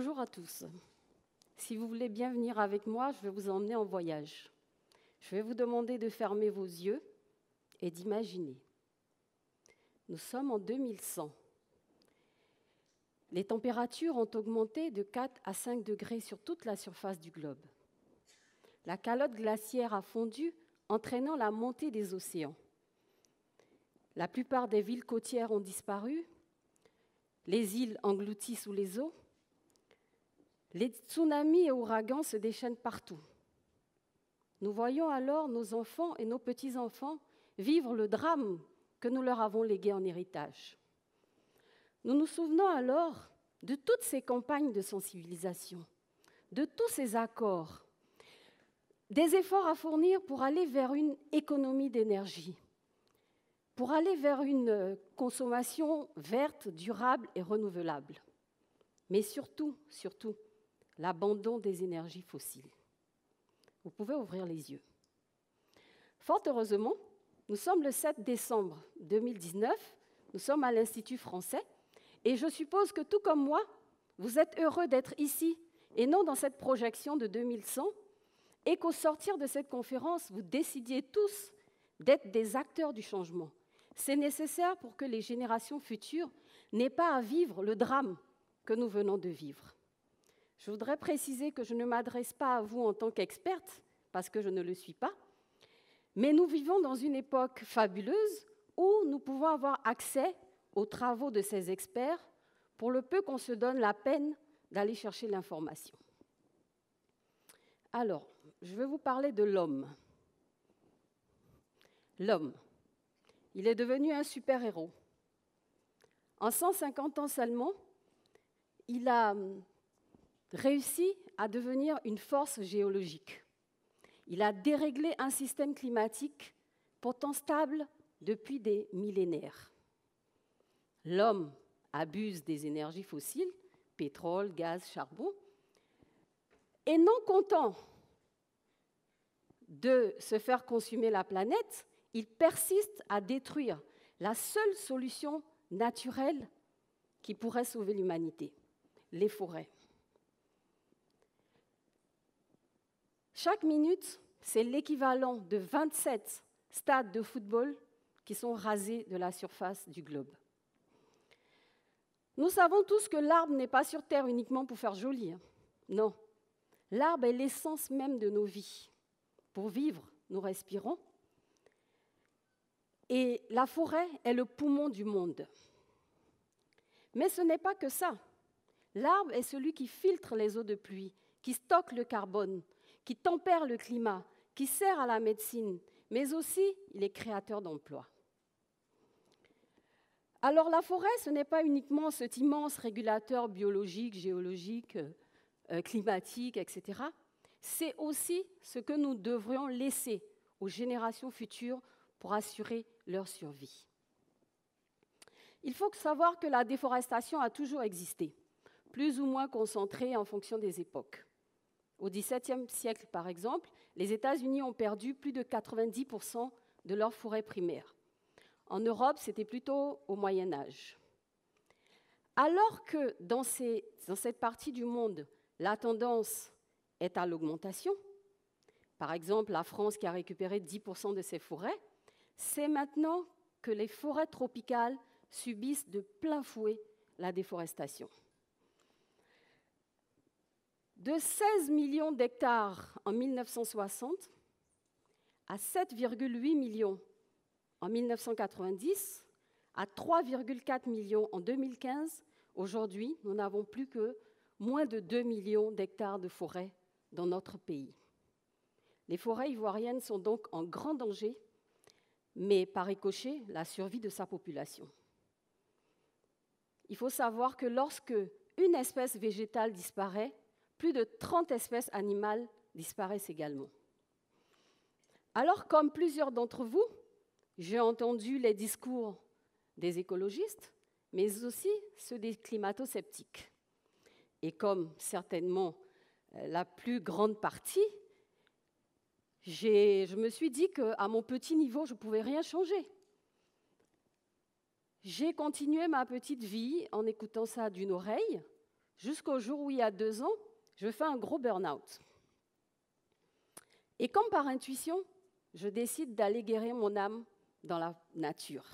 Bonjour à tous. Si vous voulez bien venir avec moi, je vais vous emmener en voyage. Je vais vous demander de fermer vos yeux et d'imaginer. Nous sommes en 2100. Les températures ont augmenté de 4 à 5 degrés sur toute la surface du globe. La calotte glaciaire a fondu, entraînant la montée des océans. La plupart des villes côtières ont disparu, les îles englouties sous les eaux. Les tsunamis et ouragans se déchaînent partout. Nous voyons alors nos enfants et nos petits-enfants vivre le drame que nous leur avons légué en héritage. Nous nous souvenons alors de toutes ces campagnes de sensibilisation, de tous ces accords, des efforts à fournir pour aller vers une économie d'énergie, pour aller vers une consommation verte, durable et renouvelable. Mais surtout, l'abandon des énergies fossiles. Vous pouvez ouvrir les yeux. Fort heureusement, nous sommes le 7 décembre 2019, nous sommes à l'Institut français, et je suppose que tout comme moi, vous êtes heureux d'être ici et non dans cette projection de 2100, et qu'au sortir de cette conférence, vous décidiez tous d'être des acteurs du changement. C'est nécessaire pour que les générations futures n'aient pas à vivre le drame que nous venons de vivre. Je voudrais préciser que je ne m'adresse pas à vous en tant qu'experte, parce que je ne le suis pas, mais nous vivons dans une époque fabuleuse où nous pouvons avoir accès aux travaux de ces experts pour le peu qu'on se donne la peine d'aller chercher l'information. Alors, je vais vous parler de l'homme. L'homme, il est devenu un super-héros. En 150 ans seulement, il a réussi à devenir une force géologique. Il a déréglé un système climatique pourtant stable depuis des millénaires. L'homme abuse des énergies fossiles, pétrole, gaz, charbon, et non content de se faire consumer la planète, il persiste à détruire la seule solution naturelle qui pourrait sauver l'humanité, les forêts. Chaque minute, c'est l'équivalent de 27 stades de football qui sont rasés de la surface du globe. Nous savons tous que l'arbre n'est pas sur Terre uniquement pour faire joli. Non, l'arbre est l'essence même de nos vies. Pour vivre, nous respirons. Et la forêt est le poumon du monde. Mais ce n'est pas que ça. L'arbre est celui qui filtre les eaux de pluie, qui stocke le carbone, qui tempère le climat, qui sert à la médecine, mais aussi il est créateur d'emplois. Alors la forêt, ce n'est pas uniquement cet immense régulateur biologique, géologique, climatique, etc. C'est aussi ce que nous devrions laisser aux générations futures pour assurer leur survie. Il faut savoir que la déforestation a toujours existé, plus ou moins concentrée en fonction des époques. Au XVIIe siècle, par exemple, les États-Unis ont perdu plus de 90% de leurs forêts primaires. En Europe, c'était plutôt au Moyen Âge. Alors que dans cette partie du monde, la tendance est à l'augmentation, par exemple la France qui a récupéré 10% de ses forêts, c'est maintenant que les forêts tropicales subissent de plein fouet la déforestation. De 16 millions d'hectares en 1960 à 7,8 millions en 1990, à 3,4 millions en 2015, aujourd'hui, nous n'avons plus que moins de 2 millions d'hectares de forêt dans notre pays. Les forêts ivoiriennes sont donc en grand danger, mais par ricochet, la survie de sa population. Il faut savoir que lorsque une espèce végétale disparaît, plus de 30 espèces animales disparaissent également. Alors, comme plusieurs d'entre vous, j'ai entendu les discours des écologistes, mais aussi ceux des climato-sceptiques. Et comme certainement la plus grande partie, je me suis dit qu'à mon petit niveau, je ne pouvais rien changer. J'ai continué ma petite vie en écoutant ça d'une oreille, jusqu'au jour où, il y a 2 ans, je fais un gros burn-out. Et comme par intuition, je décide d'aller guérir mon âme dans la nature.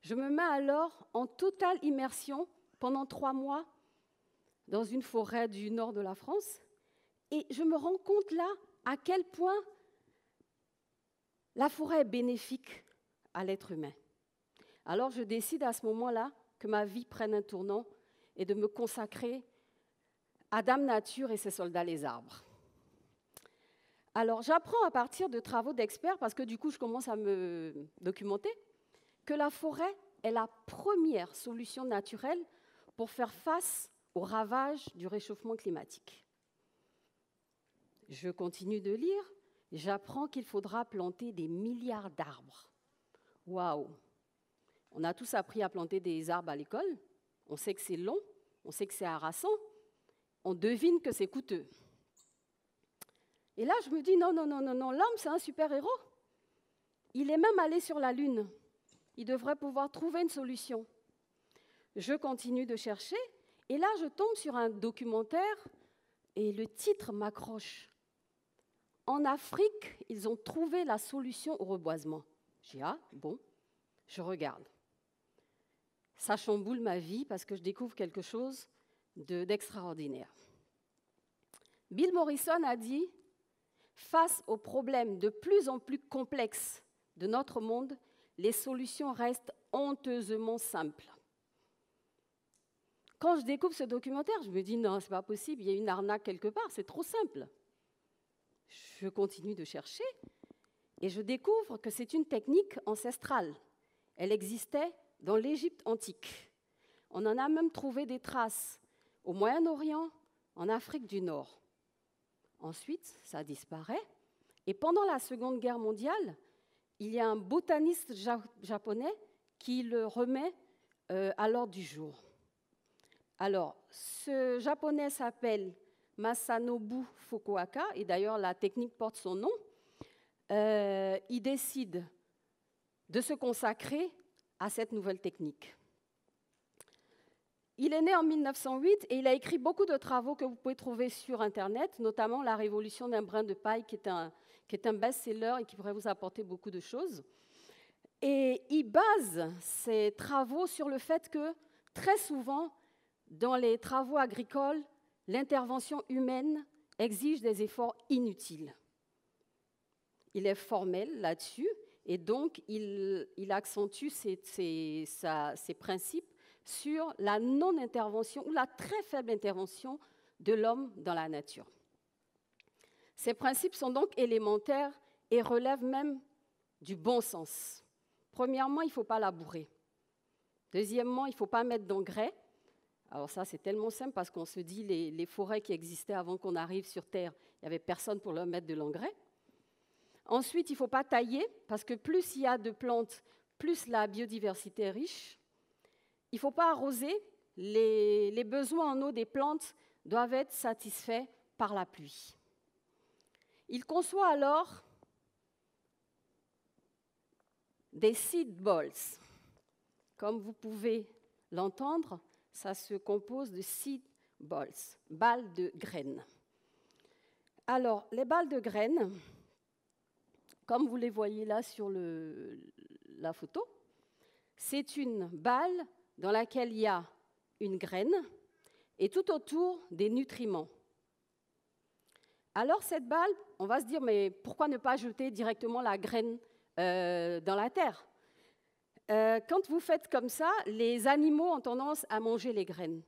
Je me mets alors en totale immersion pendant 3 mois dans une forêt du nord de la France et je me rends compte là à quel point la forêt est bénéfique à l'être humain. Alors je décide à ce moment-là que ma vie prenne un tournant et de me consacrer à Dame Nature et ses soldats les arbres. Alors j'apprends à partir de travaux d'experts, parce que du coup je commence à me documenter, que la forêt est la première solution naturelle pour faire face aux ravages du réchauffement climatique. Je continue de lire, j'apprends qu'il faudra planter des milliards d'arbres. Waouh! On a tous appris à planter des arbres à l'école, on sait que c'est long, on sait que c'est harassant, on devine que c'est coûteux. Et là, je me dis, non, l'homme, c'est un super-héros. Il est même allé sur la Lune. Il devrait pouvoir trouver une solution. Je continue de chercher, et là, je tombe sur un documentaire, et le titre m'accroche. En Afrique, ils ont trouvé la solution au reboisement. J'ai dit, ah, bon, je regarde. Ça chamboule ma vie, parce que je découvre quelque chose d'extraordinaire. Bill Morrison a dit, face aux problèmes de plus en plus complexes de notre monde, les solutions restent honteusement simples. Quand je découvre ce documentaire, je me dis non, c'est pas possible, il y a une arnaque quelque part, c'est trop simple. Je continue de chercher et je découvre que c'est une technique ancestrale. Elle existait dans l'Égypte antique. On en a même trouvé des traces au Moyen-Orient, en Afrique du Nord. Ensuite, ça disparaît. Et pendant la Seconde Guerre mondiale, il y a un botaniste japonais qui le remet à l'ordre du jour. Alors, ce japonais s'appelle Masanobu Fukuoka, et d'ailleurs la technique porte son nom. Il décide de se consacrer à cette nouvelle technique. Il est né en 1908 et il a écrit beaucoup de travaux que vous pouvez trouver sur Internet, notamment La Révolution d'un brin de paille, qui est un best-seller et qui pourrait vous apporter beaucoup de choses. Et il base ses travaux sur le fait que, très souvent, dans les travaux agricoles, l'intervention humaine exige des efforts inutiles. Il est formel là-dessus et donc il accentue ses principes sur la non-intervention ou la très faible intervention de l'homme dans la nature. Ces principes sont donc élémentaires et relèvent même du bon sens. Premièrement, il ne faut pas labourer. Deuxièmement, il ne faut pas mettre d'engrais. Alors ça, c'est tellement simple parce qu'on se dit les forêts qui existaient avant qu'on arrive sur Terre, il n'y avait personne pour leur mettre de l'engrais. Ensuite, il ne faut pas tailler parce que plus il y a de plantes, plus la biodiversité est riche. Il ne faut pas arroser, les besoins en eau des plantes doivent être satisfaits par la pluie. Il conçoit alors des seed balls. Comme vous pouvez l'entendre, ça se compose de seed balls, balles de graines. Alors, les balles de graines, comme vous les voyez là sur la photo, c'est une balle dans laquelle il y a une graine et tout autour des nutriments. Alors cette balle, on va se dire, mais pourquoi ne pas jeter directement la graine dans la terre? Quand vous faites comme ça, les animaux ont tendance à manger les graines.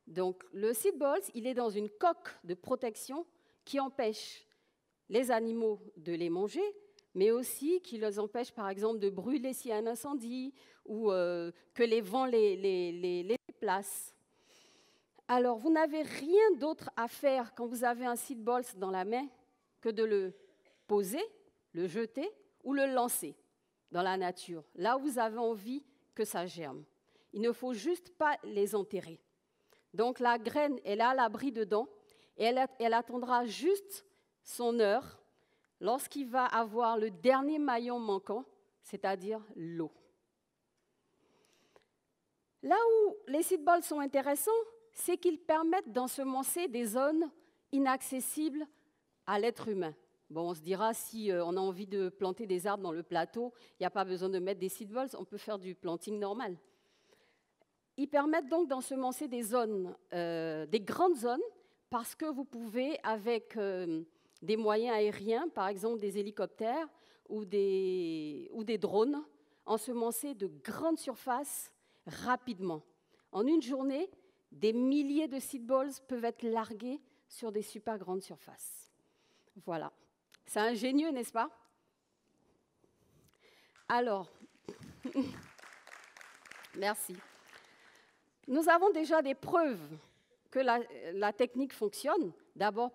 Donc le seed balls, il est dans une coque de protection qui empêche les animaux de les manger, mais aussi qui les empêche, par exemple, de brûler s'il y a un incendie ou que les vents les déplacent. Alors, vous n'avez rien d'autre à faire quand vous avez un seed balls dans la main que de le poser, le jeter ou le lancer dans la nature, là où vous avez envie que ça germe. Il ne faut juste pas les enterrer. Donc, la graine, elle est à l'abri dedans et elle attendra juste son heure lorsqu'il va avoir le dernier maillon manquant, c'est-à-dire l'eau. Là où les seed balls sont intéressants, c'est qu'ils permettent d'ensemencer des zones inaccessibles à l'être humain. Bon, on se dira, si on a envie de planter des arbres dans le plateau, il n'y a pas besoin de mettre des seed balls, on peut faire du planting normal. Ils permettent donc d'ensemencer des zones, des grandes zones, parce que vous pouvez, avec des moyens aériens, par exemple des hélicoptères ou des drones, ensemencer de grandes surfaces rapidement. En une journée, des milliers de seed balls peuvent être largués sur des super grandes surfaces. Voilà. C'est ingénieux, n'est-ce pas? Alors, merci. Nous avons déjà des preuves que la technique fonctionne, d'abord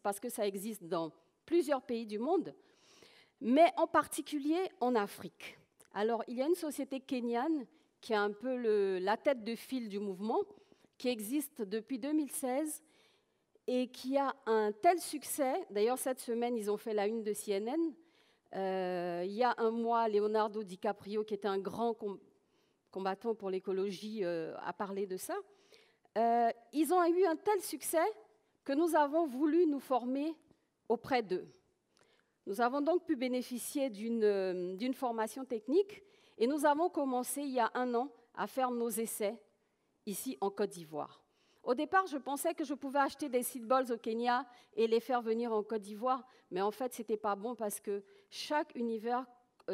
parce que ça existe dans plusieurs pays du monde, mais en particulier en Afrique. Alors, il y a une société kenyane qui a un peu la tête de file du mouvement, qui existe depuis 2016 et qui a un tel succès. D'ailleurs, cette semaine, ils ont fait la une de CNN. Il y a un mois, Leonardo DiCaprio, qui était un grand combattant pour l'écologie, a parlé de ça. Ils ont eu un tel succès que nous avons voulu nous former auprès d'eux. Nous avons donc pu bénéficier d'une formation technique et nous avons commencé il y a 1 an à faire nos essais ici en Côte d'Ivoire. Au départ, je pensais que je pouvais acheter des seed balls au Kenya et les faire venir en Côte d'Ivoire, mais en fait, ce n'était pas bon parce que chaque univers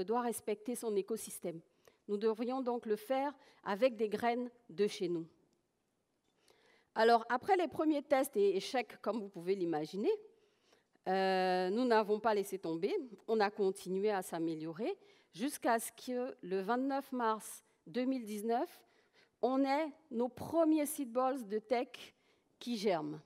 doit respecter son écosystème. Nous devrions donc le faire avec des graines de chez nous. Alors, après les premiers tests et échecs, comme vous pouvez l'imaginer, nous n'avons pas laissé tomber, on a continué à s'améliorer jusqu'à ce que le 29 mars 2019, on ait nos premiers seed balls de tech qui germent.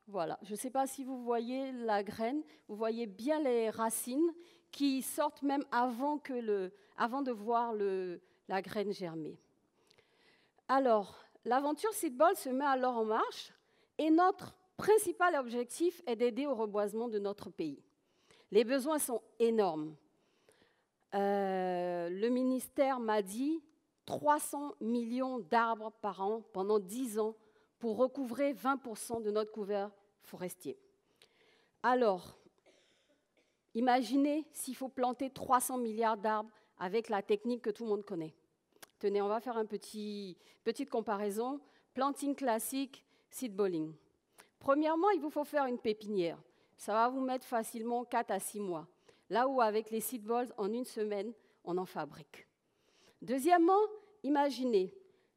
Voilà, je ne sais pas si vous voyez la graine, vous voyez bien les racines qui sortent même avant de voir la graine germer. Alors, l'aventure seed ball se met alors en marche et notre principal objectif est d'aider au reboisement de notre pays. Les besoins sont énormes. Le ministère m'a dit 300 millions d'arbres par an pendant 10 ans pour recouvrer 20% de notre couvert forestier. Alors, imaginez s'il faut planter 300 milliards d'arbres avec la technique que tout le monde connaît. Tenez, on va faire une petite comparaison. Planting classique, seed balling. Premièrement, il vous faut faire une pépinière. Ça va vous mettre facilement 4 à 6 mois. Là où avec les seed balls, en 1 semaine, on en fabrique. Deuxièmement, imaginez,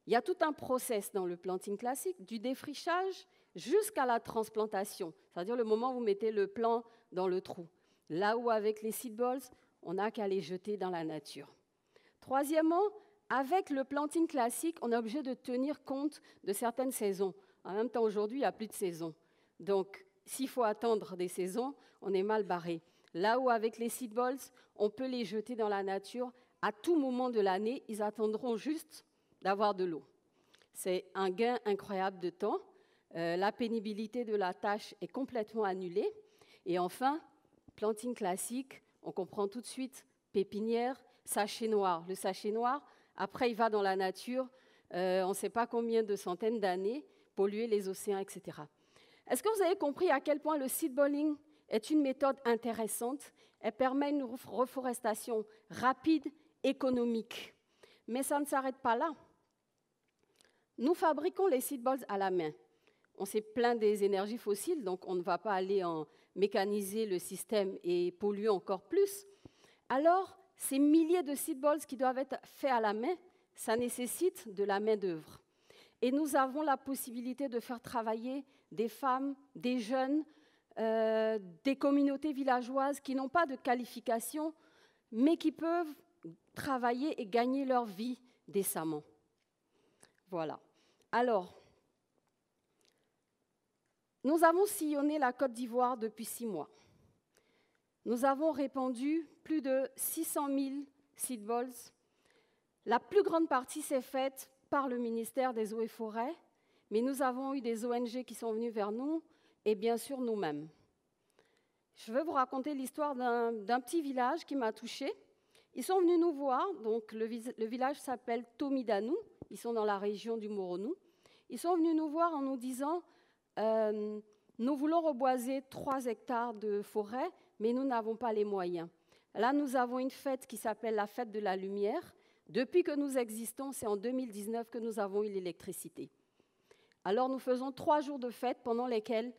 il y a tout un process dans le planting classique, du défrichage jusqu'à la transplantation, c'est-à-dire le moment où vous mettez le plant dans le trou. Là où avec les seed balls, on n'a qu'à les jeter dans la nature. Troisièmement, avec le planting classique, on est obligé de tenir compte de certaines saisons. En même temps, aujourd'hui, il n'y a plus de saison. Donc, s'il faut attendre des saisons, on est mal barré. Là où avec les seed balls, on peut les jeter dans la nature à tout moment de l'année, ils attendront juste d'avoir de l'eau. C'est un gain incroyable de temps. La pénibilité de la tâche est complètement annulée. Et enfin, planting classique, on comprend tout de suite, pépinière, sachet noir. Le sachet noir, après, il va dans la nature, on ne sait pas combien de centaines d'années, polluer les océans, etc. Est-ce que vous avez compris à quel point le seed balling est une méthode intéressante? Elle permet une reforestation rapide, économique. Mais ça ne s'arrête pas là. Nous fabriquons les seed balls à la main. On s'est plaint des énergies fossiles, donc on ne va pas aller en mécaniser le système et polluer encore plus. Alors, ces milliers de seed balls qui doivent être faits à la main, ça nécessite de la main-d'œuvre. Et nous avons la possibilité de faire travailler des femmes, des jeunes, des communautés villageoises qui n'ont pas de qualification, mais qui peuvent travailler et gagner leur vie décemment. Voilà. Alors, nous avons sillonné la Côte d'Ivoire depuis 6 mois. Nous avons répandu plus de 600 000 seed balls. La plus grande partie s'est faite par le ministère des Eaux et Forêts, mais nous avons eu des ONG qui sont venues vers nous et bien sûr nous-mêmes. Je veux vous raconter l'histoire d'un petit village qui m'a touchée. Ils sont venus nous voir, donc le village s'appelle Tomidanou, ils sont dans la région du Moronou. Ils sont venus nous voir en nous disant nous voulons reboiser 3 hectares de forêt, mais nous n'avons pas les moyens. Là, nous avons une fête qui s'appelle la fête de la lumière. Depuis que nous existons, c'est en 2019 que nous avons eu l'électricité. Alors, nous faisons 3 jours de fête pendant lesquels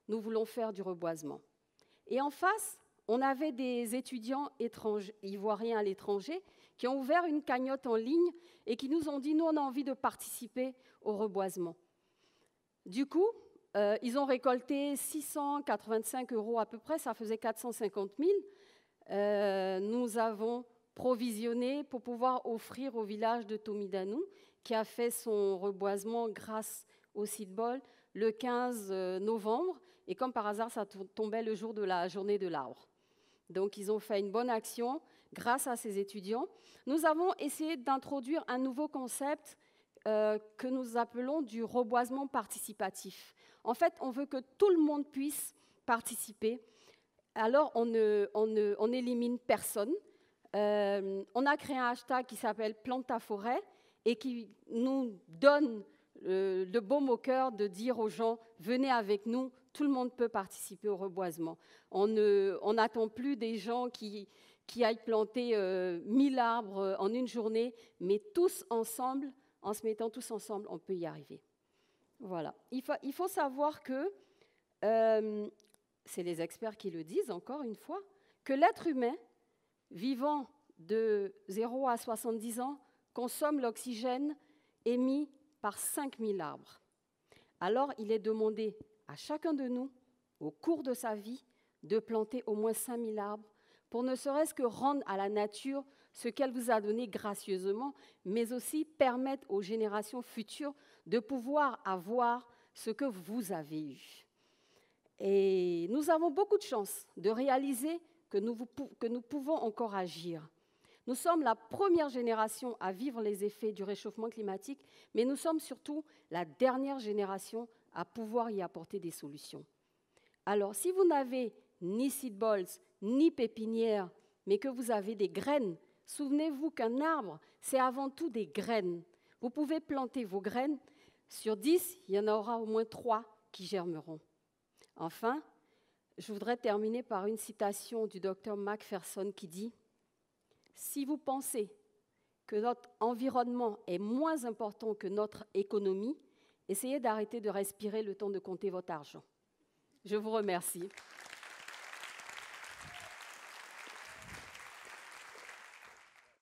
nous voulons faire du reboisement. Et en face, on avait des étudiants étrangers, ivoiriens à l'étranger qui ont ouvert une cagnotte en ligne et qui nous ont dit « Nous, on a envie de participer au reboisement ». Du coup, ils ont récolté 685 € à peu près, ça faisait 450 000. Nous avons provisionné pour pouvoir offrir au village de Tomidanou, qui a fait son reboisement grâce au Seed Ball le 15 novembre. Et comme par hasard, ça tombait le jour de la journée de l'arbre. Donc, ils ont fait une bonne action grâce à ces étudiants. Nous avons essayé d'introduire un nouveau concept que nous appelons du reboisement participatif. En fait, on veut que tout le monde puisse participer. Alors, on n'élimine personne. On a créé un hashtag qui s'appelle « Plante ta forêt » et qui nous donne le baume au cœur de dire aux gens « Venez avec nous ». Tout le monde peut participer au reboisement. On n'attend plus des gens qui aillent planter 1000 arbres en une journée, mais tous ensemble, en se mettant tous ensemble, on peut y arriver. Voilà. Il faut savoir que, c'est les experts qui le disent encore une fois, que l'être humain, vivant de 0 à 70 ans, consomme l'oxygène émis par 5000 arbres. Alors, il est demandé à chacun de nous, au cours de sa vie, de planter au moins 5000 arbres pour ne serait-ce que rendre à la nature ce qu'elle vous a donné gracieusement, mais aussi permettre aux générations futures de pouvoir avoir ce que vous avez eu. Et nous avons beaucoup de chance de réaliser que nous pouvons encore agir. Nous sommes la première génération à vivre les effets du réchauffement climatique, mais nous sommes surtout la dernière génération à pouvoir y apporter des solutions. Alors, si vous n'avez ni seed balls, ni pépinière, mais que vous avez des graines, souvenez-vous qu'un arbre, c'est avant tout des graines. Vous pouvez planter vos graines. Sur 10, il y en aura au moins 3 qui germeront. Enfin, je voudrais terminer par une citation du docteur Macpherson qui dit « Si vous pensez que notre environnement est moins important que notre économie, essayez d'arrêter de respirer le temps de compter votre argent. » Je vous remercie.